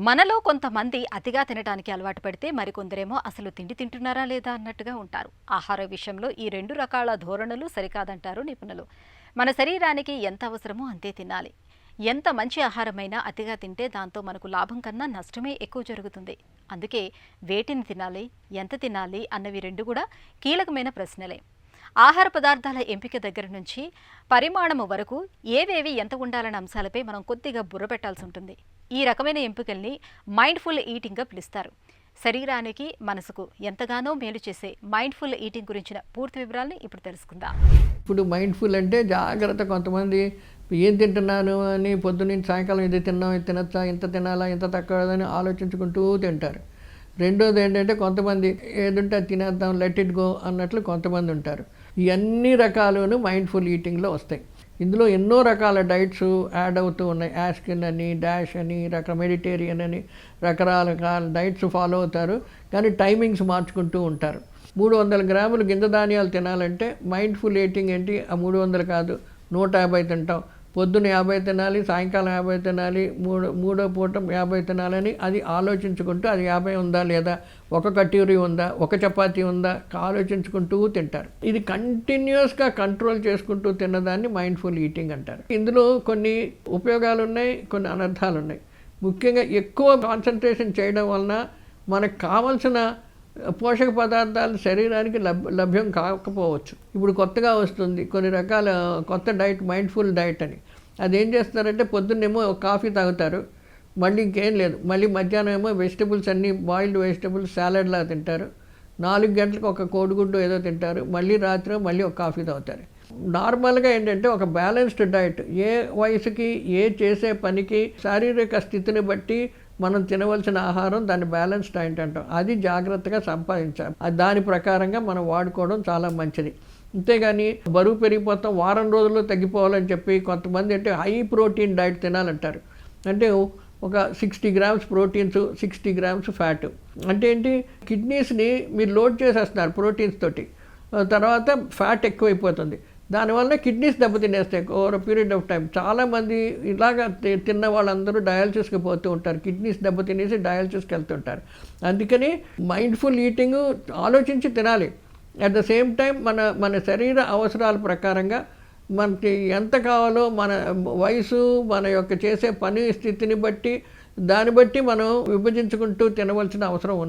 మనలో కొంతమంది అతిగా తినడానికి అలవాటు పడితే మరికొందరేమో అసలు తిండి తింటున్నారా లేదా అన్నట్టుగా ఉంటారు. ఆహార విషయంలో ఈ రెండు రకాల ధోరణులు సరికాదంటారు నిపుణులు. మన శరీరానికి ఎంత అవసరమో అంతే తినాలి. ఎంత మంచి ఆహారమైనా అతిగా తింటే దాంతో మనకు లాభం కన్నా నష్టమే ఎక్కువ జరుగుతుంది. అందుకే వేటిని తినాలి, ఎంత తినాలి అన్నవి రెండు కూడా కీలకమైన ప్రశ్నలే. ఆహార పదార్థాల ఎంపిక దగ్గర నుంచి పరిమాణము వరకు ఏవేవి ఎంత ఉండాలన్న అంశాలపై మనం కొద్దిగా బుర్ర పెట్టాల్సి ఉంటుంది. ఈ రకమైన ఎంపికల్ని మైండ్ఫుల్ ఈటింగ్గా పిలుస్తారు. శరీరానికి మనసుకు ఎంతగానో మేలు చేసే మైండ్ఫుల్ ఈటింగ్ గురించిన పూర్తి వివరాలని ఇప్పుడు తెలుసుకుందాం. ఇప్పుడు మైండ్ఫుల్ అంటే జాగ్రత్త. కొంతమంది ఏం తింటున్నాను అని పొద్దున్నుంచి సాయంకాలం ఇది తిన్నాం, ఇది తినచ్చా, ఇంత తినాలా, ఇంత తక్కువదని ఆలోచించుకుంటూ తింటారు. రెండోది ఏంటంటే కొంతమంది ఏదుంటే అది తినేద్దాం, లెట్ ఇట్ గో అన్నట్లు కొంతమంది ఉంటారు. ఈ అన్ని రకాలను మైండ్ఫుల్ ఈటింగ్లో వస్తాయి. ఇందులో ఎన్నో రకాల డైట్స్ యాడ్ అవుతూ ఉన్నాయి. యాస్కిన్ అని, డాష్ అని, మెడిటేరియన్ అని రకరకాల డైట్స్ ఫాలో అవుతారు. కానీ టైమింగ్స్ మార్చుకుంటూ ఉంటారు. 300 గ్రాములు గింజ ధాన్యాలు తినాలంటే మైండ్ఫుల్ ఈటింగ్ ఏంటి, ఆ 300 కాదు 150 తింటాం. పొద్దున్న 50 తినాలి, సాయంకాలం 50 తినాలి, మూడో పూట 50 తినాలని అది ఆలోచించుకుంటూ అది 50 ఉందా లేదా, ఒక కటోరీ ఉందా, ఒక చపాతీ ఉందా ఆలోచించుకుంటూ తింటారు. ఇది కంటిన్యూస్గా కంట్రోల్ చేసుకుంటూ తిన్నదాన్ని మైండ్ఫుల్ ఈటింగ్ అంటారు. ఇందులో కొన్ని ఉపయోగాలు ఉన్నాయి, కొన్ని అనర్థాలు ఉన్నాయి. ముఖ్యంగా ఎక్కువ కాన్సన్ట్రేషన్ చేయడం వలన మనకు కావలసిన పోషక పదార్థాలు శరీరానికి లభ్యం కాకపోవచ్చు. ఇప్పుడు కొత్తగా వస్తుంది కొన్ని రకాల కొత్త డైట్, మైండ్ఫుల్ డైట్ అని. అదేం చేస్తారంటే పొద్దున్నేమో కాఫీ తాగుతారు, మళ్ళీ ఇంకేం లేదు. మళ్ళీ మధ్యాహ్నం ఏమో వెజిటబుల్స్ అన్నీ బాయిల్డ్ వెజిటబుల్స్ సాలెడ్లా తింటారు. 4 గంటలకు ఒక కోడిగుడ్డు ఏదో తింటారు. మళ్ళీ రాత్రి మళ్ళీ ఒక కాఫీ తాగుతారు. నార్మల్గా ఏంటంటే ఒక బ్యాలెన్స్డ్ డైట్ ఏ వయసుకి, ఏ చేసే పనికి, శారీరక స్థితిని బట్టి మనం తినవలసిన ఆహారం దాన్ని బ్యాలెన్స్ డైట్ అంటాం. అది జాగ్రత్తగా సంపాదించాలి. దాని ప్రకారంగా మనం వాడుకోవడం చాలా మంచిది. అంతేగాని బరువు పెరిగిపోతాం, వారం రోజుల్లో తగ్గిపోవాలని చెప్పి కొంతమంది అంటే హై ప్రోటీన్ డైట్ తినాలంటారు. అంటే ఒక 60 గ్రామ్స్ ప్రోటీన్స్, 60 గ్రామ్స్ ఫ్యాట్. అంటే ఏంటి, కిడ్నీస్ని మీరు లోడ్ చేసేస్తున్నారు ప్రోటీన్స్ తోటి, తర్వాత ఫ్యాట్ ఎక్కువైపోతుంది. దానివల్ల కిడ్నీస్ దెబ్బతినేస్తాయి ఓవర్ పీరియడ్ ఆఫ్ టైం. చాలామంది ఇలాగ తిన్న వాళ్ళందరూ డయాలసిస్కి పోతూ ఉంటారు. కిడ్నీస్ దెబ్బతినేసి డయాలసిస్కి వెళ్తుంటారు. అందుకని మైండ్ఫుల్ ఈటింగ్ ఆలోచించి తినాలి. అట్ ద సేమ్ టైం మన శరీర అవసరాల ప్రకారంగా మనకి ఎంత కావాలో, మన వయసు, మన యొక్క చేసే పని స్థితిని బట్టి, దాన్ని బట్టి మనం విభజించుకుంటూ తినవలసిన అవసరం ఉన్నది.